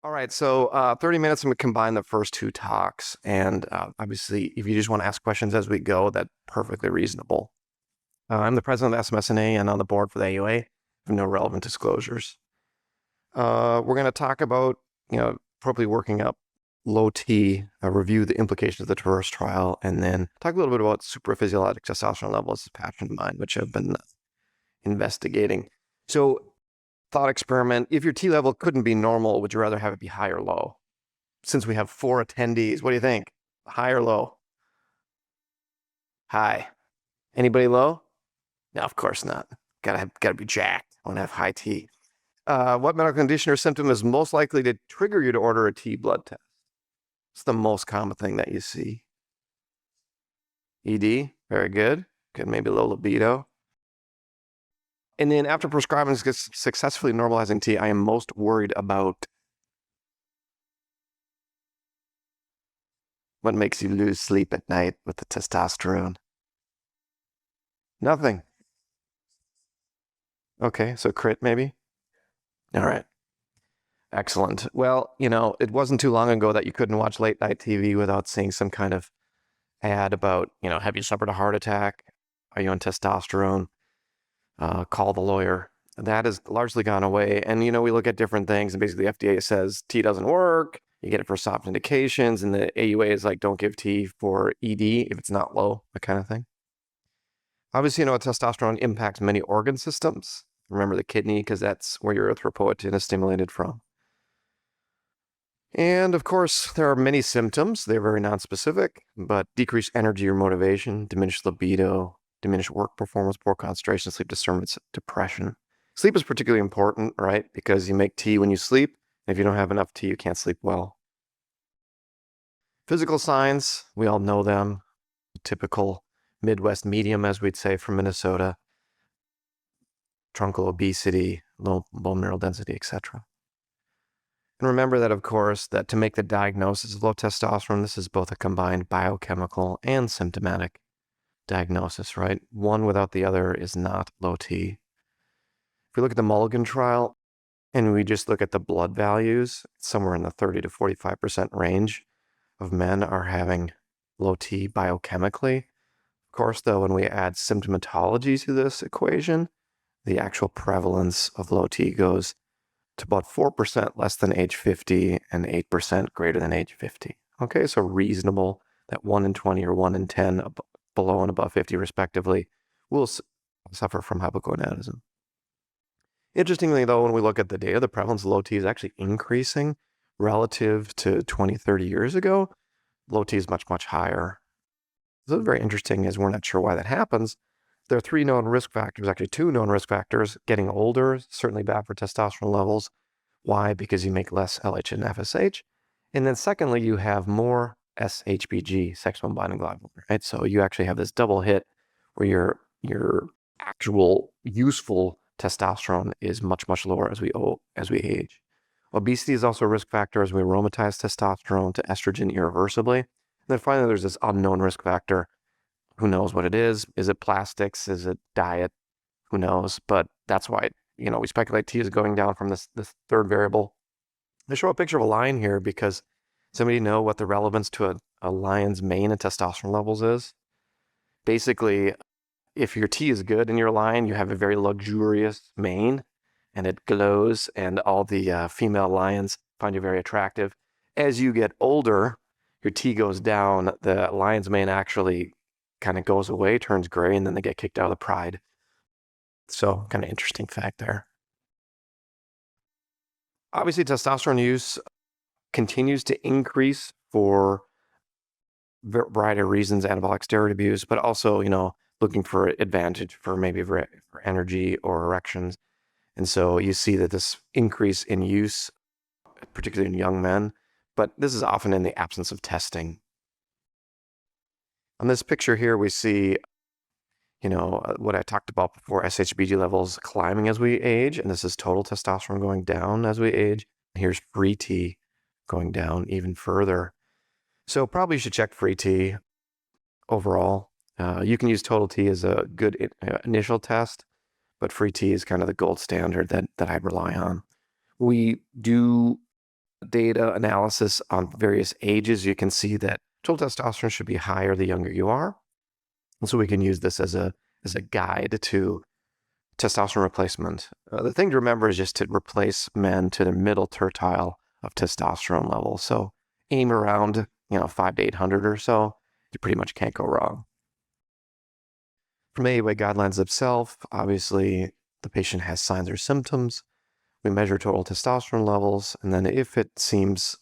All right, so 30 minutes, I'm going to combine the first two talks. And obviously, if you just want to ask questions as we go, that's perfectly reasonable. I'm the president of SMSNA and on the board for the AUA. I have no relevant disclosures. We're going to talk about, appropriately working up low T, review the implications of the TRAVERSE trial, and then talk a little bit about supraphysiologic testosterone levels, is a passion of mine, which I've been investigating. So, thought experiment, if your T level couldn't be normal, would you rather have it be high or low? Since we have 4 attendees, what do you think? High or low? High. Anybody low? No, of course not. Gotta be jacked. I want to have high T. What medical condition or symptom is most likely to trigger you to order a T blood test? It's the most common thing that you see. ED, very good. Good, maybe low libido. And then after prescribing successfully normalizing T, I am most worried about what makes you lose sleep at night with the testosterone. Nothing. Okay, so crit maybe? All right. Excellent. Well, it wasn't too long ago that you couldn't watch late night TV without seeing some kind of ad about, have you suffered a heart attack? Are you on testosterone? Call the lawyer. That has largely gone away. And, we look at different things, and basically the FDA says T doesn't work. You get it for soft indications, and the AUA is like, don't give T for ED if it's not low, that kind of thing. Obviously, testosterone impacts many organ systems. Remember the kidney, because that's where your erythropoietin is stimulated from. And of course, there are many symptoms. They're very nonspecific, but decreased energy or motivation, diminished libido, diminished work performance, poor concentration, sleep disturbance, depression. Sleep is particularly important, right? Because you make T when you sleep. And if you don't have enough T, you can't sleep well. Physical signs, we all know them. Typical Midwest medium, as we'd say, from Minnesota. Truncal obesity, low bone mineral density, etc. And remember that, of course, that to make the diagnosis of low testosterone, this is both a combined biochemical and symptomatic diagnosis, right? One without the other is not low T. If we look at the Mulligan trial and we just look at the blood values, somewhere in the 30 to 45% range of men are having low T biochemically. Of course, though, when we add symptomatology to this equation, the actual prevalence of low T goes to about 4% less than age 50 and 8% greater than age 50. Okay, so reasonable that 1 in 20 or 1 in 10 below and above 50 respectively will suffer from hypogonadism. Interestingly, though, when we look at the data, the prevalence of low T is actually increasing relative to 20, 30 years ago. Low T is much, much higher. This is very interesting, as we're not sure why that happens. There are 3 known risk factors, actually 2 known risk factors. Getting older, certainly bad for testosterone levels. Why? Because you make less LH and FSH. And then secondly, you have more SHBG, sex hormone binding globulin, right? So you actually have this double hit where your actual useful testosterone is much, much lower as we age. Obesity is also a risk factor as we aromatize testosterone to estrogen irreversibly. And then finally, there's this unknown risk factor. Who knows what it is? Is it plastics? Is it diet? Who knows? But that's why, we speculate T is going down from this third variable. I show a picture of a lion here because somebody know what the relevance to a lion's mane and testosterone levels is? Basically, if your T is good in your lion, you have a very luxurious mane and it glows, and all the female lions find you very attractive. As you get older, your T goes down, the lion's mane actually kind of goes away, turns gray, and then they get kicked out of the pride. So, kind of interesting fact there. Obviously, testosterone use continues to increase for a variety of reasons, anabolic steroid abuse, but also, looking for advantage for maybe for energy or erections. And so you see that this increase in use, particularly in young men, but this is often in the absence of testing. On this picture here, we see, what I talked about before, SHBG levels climbing as we age, and this is total testosterone going down as we age. Here's free T going down even further. So probably you should check free T overall. You can use total T as a good initial test, but free T is kind of the gold standard that I'd rely on. We do data analysis on various ages, you can see that total testosterone should be higher the younger you are. And so we can use this as a guide to testosterone replacement. The thing to remember is just to replace men to the middle tertile of testosterone levels. So aim around, 5 to 800 or so. You pretty much can't go wrong. From AUA guidelines themselves, obviously the patient has signs or symptoms. We measure total testosterone levels, and then if it seems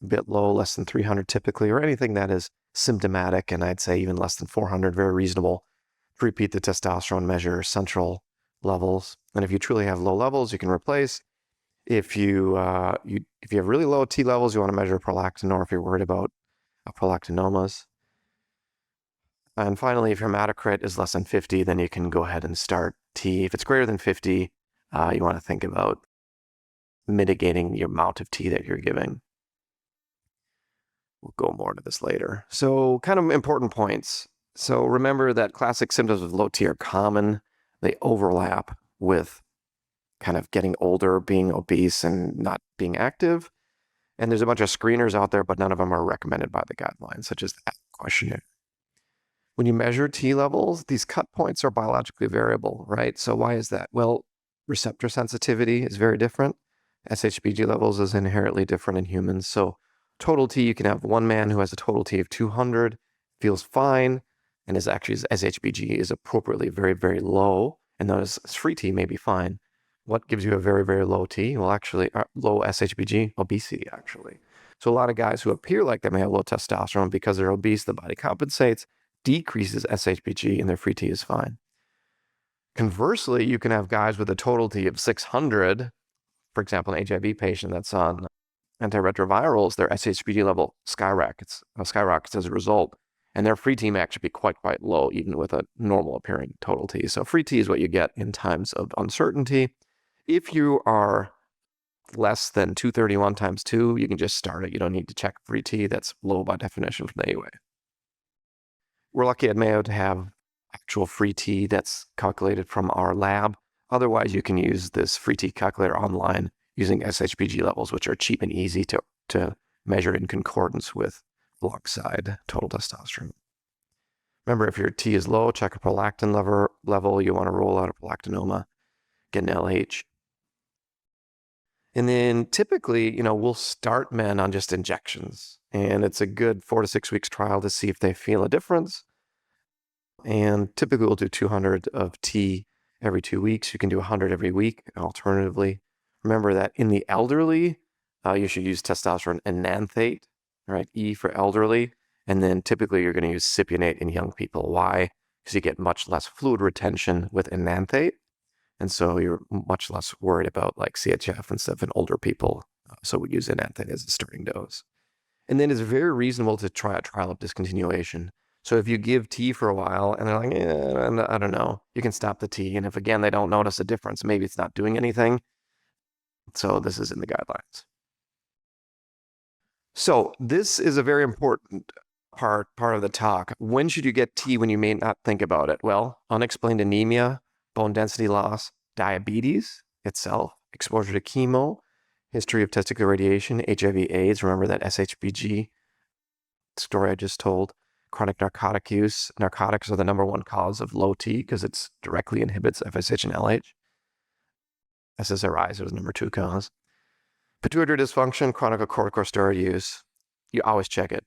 a bit low, less than 300 typically, or anything that is symptomatic, and I'd say even less than 400, very reasonable to repeat the testosterone measure central levels. And if you truly have low levels, you can replace. If you have really low T levels, you want to measure prolactin, or if you're worried about prolactinomas. And finally, if your hematocrit is less than 50, then you can go ahead and start T. If it's greater than 50, you want to think about mitigating the amount of T that you're giving. We'll go more into this later. So kind of important points. So remember that classic symptoms of low T are common. They overlap with kind of getting older, being obese, and not being active. And there's a bunch of screeners out there, but none of them are recommended by the guidelines, such as the questionnaire. When you measure T levels, these cut points are biologically variable, right? So why is that? Well, receptor sensitivity is very different. SHBG levels is inherently different in humans. So total T, you can have one man who has a total T of 200, feels fine, and his SHBG is appropriately very, very low, and those free T may be fine. What gives you a very, very low T? Well, actually, low SHBG, obesity, actually. So a lot of guys who appear like they may have low testosterone because they're obese, the body compensates, decreases SHBG, and their free T is fine. Conversely, you can have guys with a total T of 600, for example, an HIV patient that's on antiretrovirals, their SHBG level skyrockets as a result, and their free T may actually be quite low, even with a normal appearing total T. So free T is what you get in times of uncertainty. If you are less than 231 times 2, you can just start it. You don't need to check free T. That's low by definition from the AUA. We're lucky at Mayo to have actual free T that's calculated from our lab. Otherwise, you can use this free T calculator online using SHBG levels, which are cheap and easy to measure in concordance with alongside total testosterone. Remember, if your T is low, check a prolactin level. You want to rule out a prolactinoma, get an LH. And then typically, we'll start men on just injections. And it's a good 4 to 6 weeks trial to see if they feel a difference. And typically we'll do 200 of T every 2 weeks. You can do 100 every week. Alternatively, remember that in the elderly, you should use testosterone enanthate, right? E for elderly. And then typically you're going to use cypionate in young people. Why? Because you get much less fluid retention with enanthate. And so you're much less worried about like CHF and stuff in older people. So we use enanthate as a starting dose. And then it's very reasonable to try a trial of discontinuation. So if you give T for a while and they're like, I don't know, you can stop the T. And if again, they don't notice a difference, maybe it's not doing anything. So this is in the guidelines. So this is a very important part of the talk. When should you get T when you may not think about it? Well, unexplained anemia, bone density loss, diabetes itself, exposure to chemo, history of testicular radiation, HIV/AIDS. Remember that SHBG story I just told. Chronic narcotic use. Narcotics are the number one cause of low T because it directly inhibits FSH and LH. SSRIs are the number 2 cause. Pituitary dysfunction, chronic corticosteroid use. You always check it.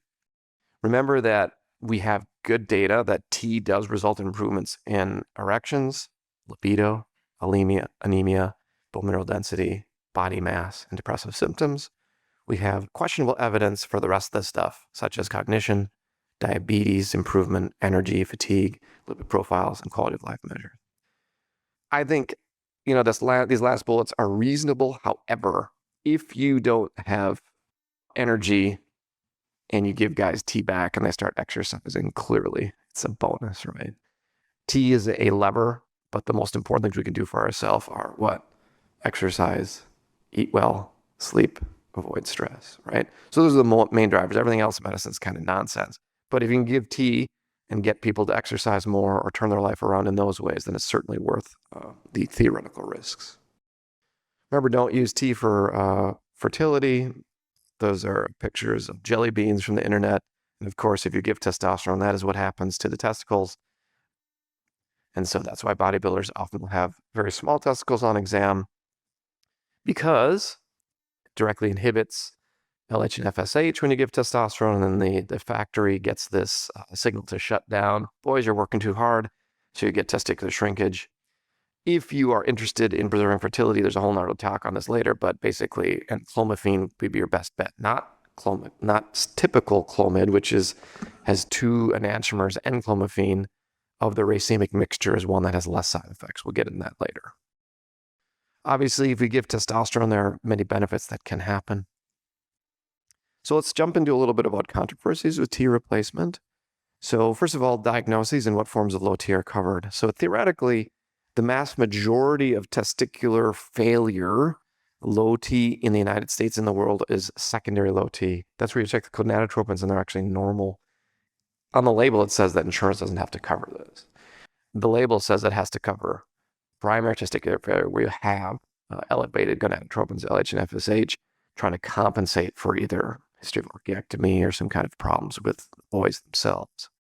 Remember that we have good data that T does result in improvements in erections, libido, anemia, bone mineral density, body mass, and depressive symptoms. We have questionable evidence for the rest of this stuff, such as cognition, diabetes, improvement, energy, fatigue, lipid profiles, and quality of life measures. I think, these last bullets are reasonable. However, if you don't have energy and you give guys T back and they start exercising, clearly it's a bonus, right? T is a lever, but the most important things we can do for ourselves are what? Exercise, eat well, sleep, avoid stress, right? So those are the main drivers. Everything else in medicine is kind of nonsense. But if you can give T and get people to exercise more or turn their life around in those ways, then it's certainly worth the theoretical risks. Remember, don't use T for fertility, those are pictures of jelly beans from the internet. And of course, if you give testosterone, that is what happens to the testicles. And so that's why bodybuilders often will have very small testicles on exam, because it directly inhibits LH and FSH when you give testosterone, and then the factory gets this signal to shut down. Boys, you're working too hard, so you get testicular shrinkage. If you are interested in preserving fertility, there's a whole nother talk on this later, but basically, and clomiphene would be your best bet. Not typical Clomid, which has 2 enantiomers, and clomiphene of the racemic mixture is one that has less side effects. We'll get into that later. Obviously, if we give testosterone, there are many benefits that can happen. So let's jump into a little bit about controversies with T replacement. So first of all, diagnoses and what forms of low T are covered. So theoretically, the mass majority of testicular failure, low T in the United States and the world, is secondary low T. That's where you check the gonadotropins and they're actually normal. On the label, it says that insurance doesn't have to cover this. The label says it has to cover primary testicular failure, where you have elevated gonadotropins, LH and FSH, trying to compensate for either history of orchiectomy or some kind of problems with boys themselves.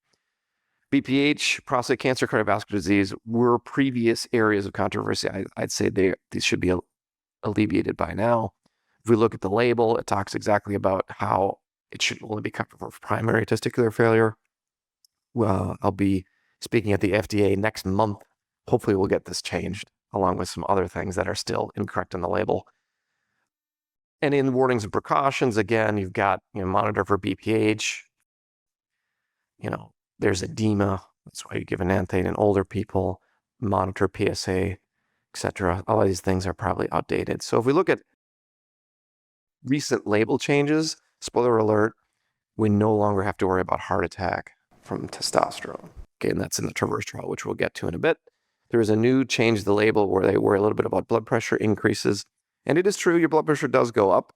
BPH, prostate cancer, cardiovascular disease were previous areas of controversy. I'd say these should be alleviated by now. If we look at the label, it talks exactly about how it should only be covered for primary testicular failure. Well, I'll be speaking at the FDA next month. Hopefully we'll get this changed, along with some other things that are still incorrect in the label. And in warnings and precautions, again, you've got, monitor for BPH. There's edema. That's why you give enanthate in older people. Monitor PSA, etc. All of these things are probably outdated. So if we look at recent label changes, spoiler alert, we no longer have to worry about heart attack from testosterone. Okay, and that's in the Traverse trial, which we'll get to in a bit. There is a new change to the label where they worry a little bit about blood pressure increases. And it is true, your blood pressure does go up,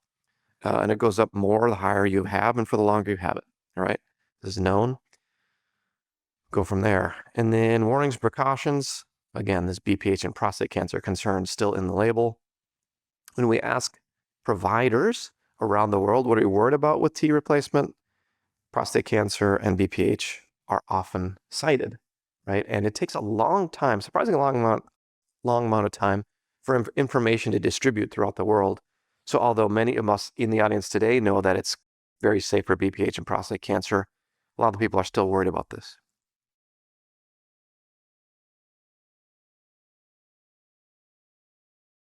and it goes up more the higher you have and for the longer you have it. All right, this is known. Go from there. And then warnings, precautions. Again, this BPH and prostate cancer concern still in the label. When we ask providers around the world, what are you worried about with T replacement? Prostate cancer and BPH are often cited, right? And it takes a long time, surprisingly long amount of time for information to distribute throughout the world. So although many of us in the audience today know that it's very safe for BPH and prostate cancer, a lot of people are still worried about this.